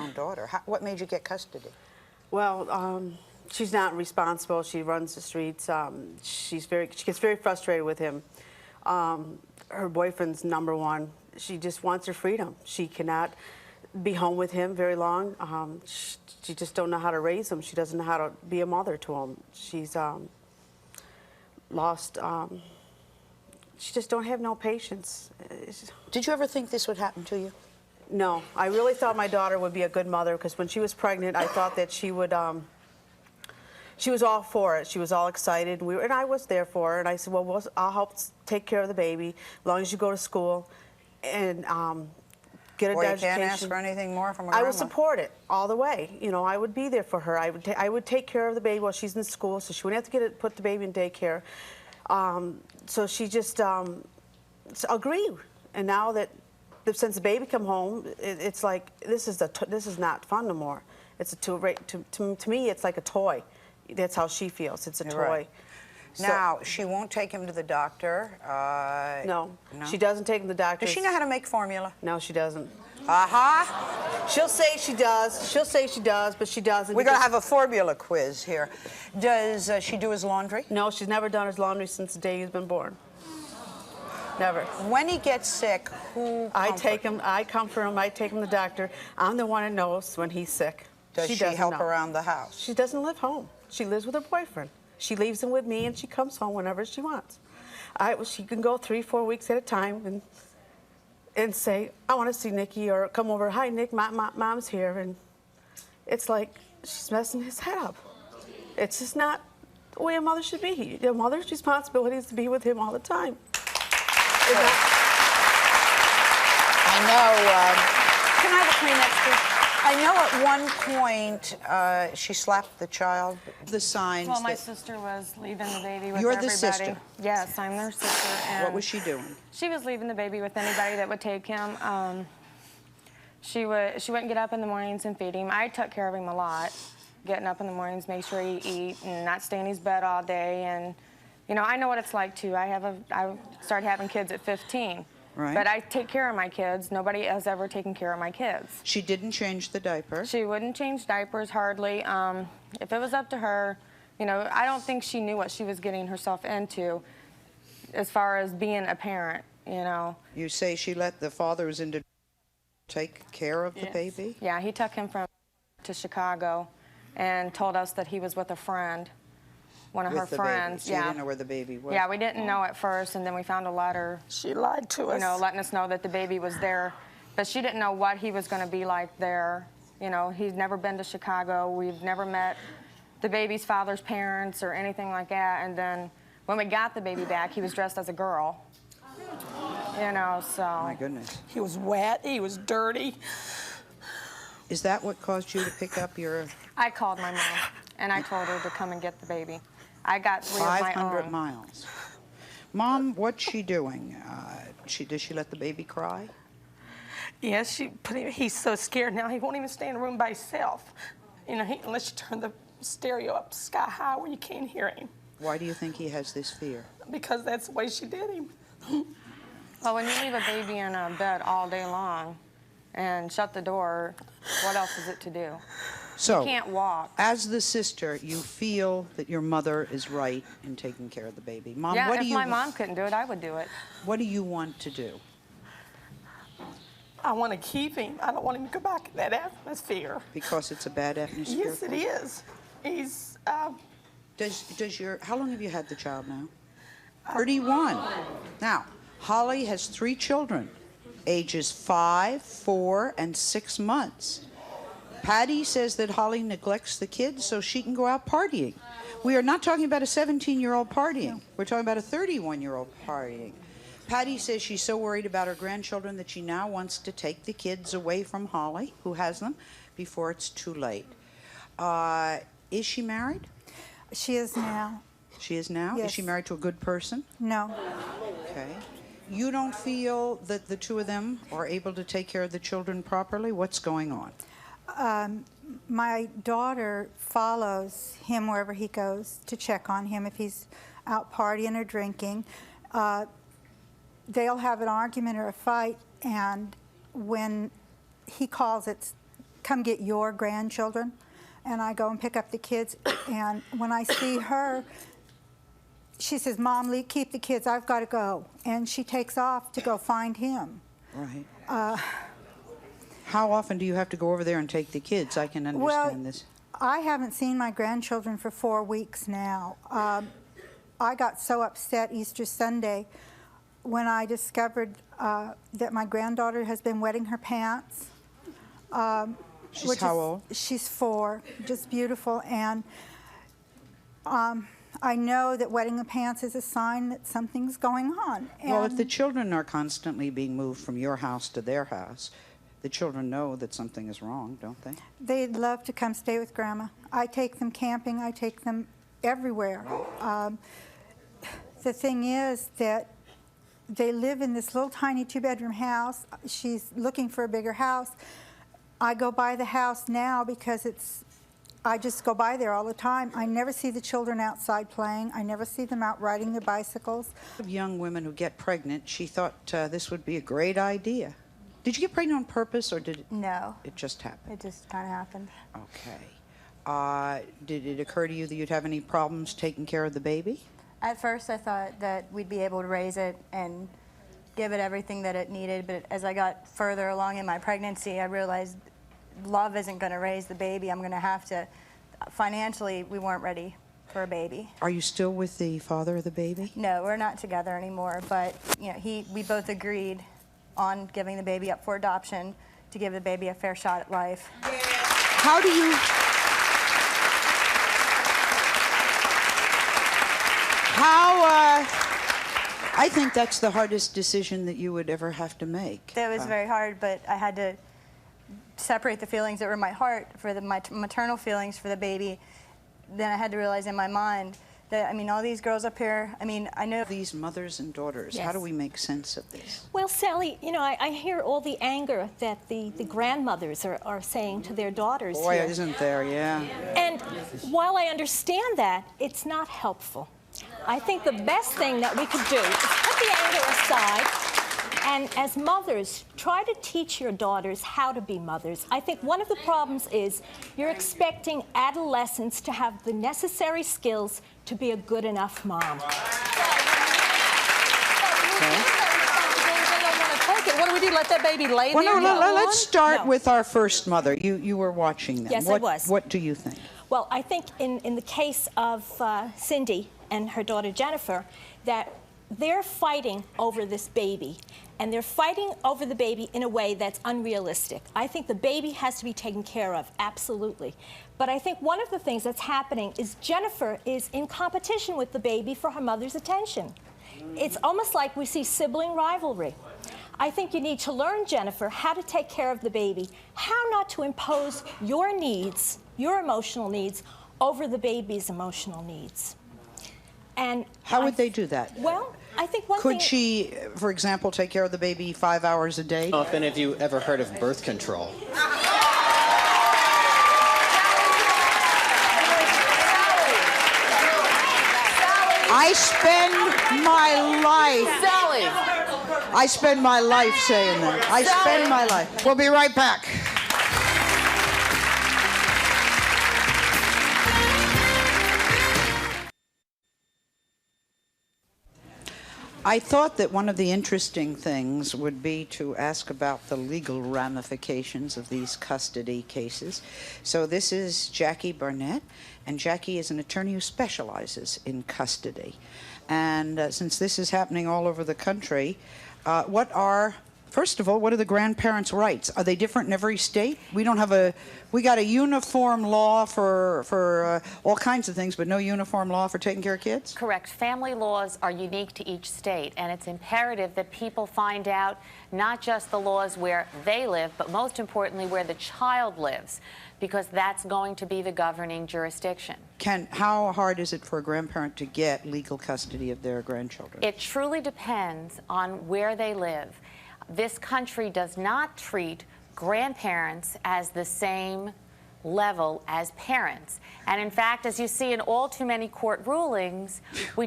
own daughter. What made you get custody? Well, she's not responsible. She runs the streets. She gets very frustrated with him. Her boyfriend's #1. She just wants her freedom. She cannot be home with him very long. She just don't know how to raise him. She doesn't know how to be a mother to him. She's lost. She just don't have no patience. Did you ever think this would happen to you? No, I really thought my daughter would be a good mother, because when she was pregnant, I thought that she would. She was all for it. She was all excited, and I was there for her. And I said, "Well, I'll help take care of the baby as long as you go to school and get a education." You can't ask for anything more from a grandma. I would support it all the way. You know, I would be there for her. I would take care of the baby while she's in school, so she wouldn't have to put the baby in daycare. So she just agreed. And now that since the baby come home, it's like this is not fun no more. It's to me, it's like a toy. That's how she feels. It's a toy. Right. So, now, she won't take him to the doctor. No, she doesn't take him to the doctor. Does she know how to make formula? No, she doesn't. She'll say she does. She'll say she does, but she doesn't. We're going to have a formula quiz here. Does she do his laundry? No, she's never done his laundry since the day he's been born. Never. When he gets sick, who I comfort him. I take him to the doctor. I'm the one that knows when he's sick. Does she help around the house? She doesn't live home. She lives with her boyfriend. She leaves him with me, and she comes home whenever she wants. She can go 3-4 weeks at a time and say, "I want to see Nikki," or come over, "Hi, Nick, mom's here." And it's like she's messing his head up. It's just not the way a mother should be. A mother's responsibility is to be with him all the time. I know. Can I have a Kleenex, please? I know at one point she slapped the child. The signs. Well, my sister was leaving the baby with everybody. You're the sister? Yes, I'm their sister. And what was she doing? She was leaving the baby with anybody that would take him. She wouldn't get up in the mornings and feed him. I took care of him a lot, getting up in the mornings, make sure he eat, and not stay in his bed all day. And you know, I know what it's like too. I started having kids at 15. Right. But I take care of my kids. Nobody has ever taken care of my kids. She didn't change the diaper? She wouldn't change diapers hardly. If it was up to her, you know, I don't think she knew what she was getting herself into as far as being a parent, you know. You say she let the father who's into take care of the baby? Yeah, he took him to Chicago and told us that he was with a friend. One of her friends. So you didn't know where the baby was? Yeah, we didn't know at first, and then we found a letter. She lied to us. You know, letting us know that the baby was there. But she didn't know what he was going to be like there. You know, he'd never been to Chicago. We'd never met the baby's father's parents or anything like that. And then when we got the baby back, he was dressed as a girl. You know, so. My goodness. He was wet. He was dirty. Is that what caused you to pick up your... I called my mom, and I told her to come and get the baby. I got 3 of my own. 500 miles. Mom, what's she doing? Does she let the baby cry? Yes, he's so scared now he won't even stay in a room by himself. You know, unless you turn the stereo up sky high where you can't hear him. Why do you think he has this fear? Because that's the way she did him. Well, when you leave a baby in a bed all day long and shut the door, what else is it to do? So, you can't walk. As the sister, you feel that your mother is right in taking care of the baby. Mom, yeah, what do if you my mom couldn't do it, I would do it. What do you want to do? I want to keep him. I don't want him to go back in that atmosphere. Because it's a bad atmosphere? Yes, it is. He's... How long have you had the child now? 31. Now, Holly has 3 children, ages 5, 4, and 6 months. Patty says that Holly neglects the kids so she can go out partying. We are not talking about a 17-year-old partying. We're talking about a 31-year-old partying. Patty says she's so worried about her grandchildren that she now wants to take the kids away from Holly, who has them, before it's too late. Is she married? She is now. She is now? Yes. Is she married to a good person? No. Okay. You don't feel that the two of them are able to take care of the children properly? What's going on? My daughter follows him wherever he goes to check on him if he's out partying or drinking. They'll have an argument or a fight, and when he calls, it's come get your grandchildren. And I go and pick up the kids, and when I see her, she says, Mom, keep the kids, I've got to go. And she takes off to go find him. Right. How often do you have to go over there and take the kids? I can understand this. I haven't seen my grandchildren for 4 weeks now. I got so upset Easter Sunday when I discovered that my granddaughter has been wetting her pants. She's how old? She's 4, just beautiful. And I know that wetting the pants is a sign that something's going on. Well, if the children are constantly being moved from your house to their house, the children know that something is wrong, don't they? They'd love to come stay with Grandma. I take them camping. I take them everywhere. The thing is that they live in this little tiny 2-bedroom house. She's looking for a bigger house. I go by the house now because I just go by there all the time. I never see the children outside playing. I never see them out riding their bicycles. Young women who get pregnant, she thought this would be a great idea. Did you get pregnant on purpose, or did No. it just happen? It just kind of happened. Okay. Did it occur to you that you'd have any problems taking care of the baby? At first, I thought that we'd be able to raise it and give it everything that it needed, but as I got further along in my pregnancy, I realized love isn't going to raise the baby. I'm going to have to, financially, we weren't ready for a baby. Are you still with the father of the baby? No, we're not together anymore, but you know, we both agreed on giving the baby up for adoption to give the baby a fair shot at life. How do you... I think that's the hardest decision that you would ever have to make. That was very hard, but I had to separate the feelings that were in my heart for my maternal feelings for the baby. Then I had to realize in my mind that, I mean, all these girls up here, I mean, I know These mothers and daughters, how Yes. do we make sense of this? Well, Sally, you know, I hear all the anger that the grandmothers are saying to their daughters Boy, here. isn't there, yeah. And while I understand that, it's not helpful. I think the best thing that we could do is put the anger aside and, as mothers, try to teach your daughters how to be mothers. I think one of the problems is you're expecting adolescents to have the necessary skills to be a good enough mom. What do we do? Let that baby lay Well, there? no, let's start No. with our first mother. You were watching them. Yes, I was. What do you think? Well, I think in the case of Cindy and her daughter Jennifer, that they're fighting over this baby, and they're fighting over the baby in a way that's unrealistic. I think the baby has to be taken care of, absolutely. But I think one of the things that's happening is Jennifer is in competition with the baby for her mother's attention. It's almost like we see sibling rivalry. I think you need to learn, Jennifer, how to take care of the baby, how not to impose your needs, your emotional needs, over the baby's emotional needs. And How would they do that? Well, I think one thing... Could she, for example, take care of the baby 5 hours a day? I don't know if any of you ever heard of birth control. I spend my life... Sally! I spend my life saying that. I spend my life. We'll be right back. I thought that one of the interesting things would be to ask about the legal ramifications of these custody cases. So this is Jackie Barnett, and Jackie is an attorney who specializes in custody. And since this is happening all over the country, first of all, what are the grandparents' rights? Are they different in every state? We got a uniform law for all kinds of things, but no uniform law for taking care of kids? Correct. Family laws are unique to each state, and it's imperative that people find out not just the laws where they live, but most importantly where the child lives, because that's going to be the governing jurisdiction. How hard is it for a grandparent to get legal custody of their grandchildren? It truly depends on where they live. This country does not treat grandparents as the same level as parents. And in fact, as you see in all too many court rulings, we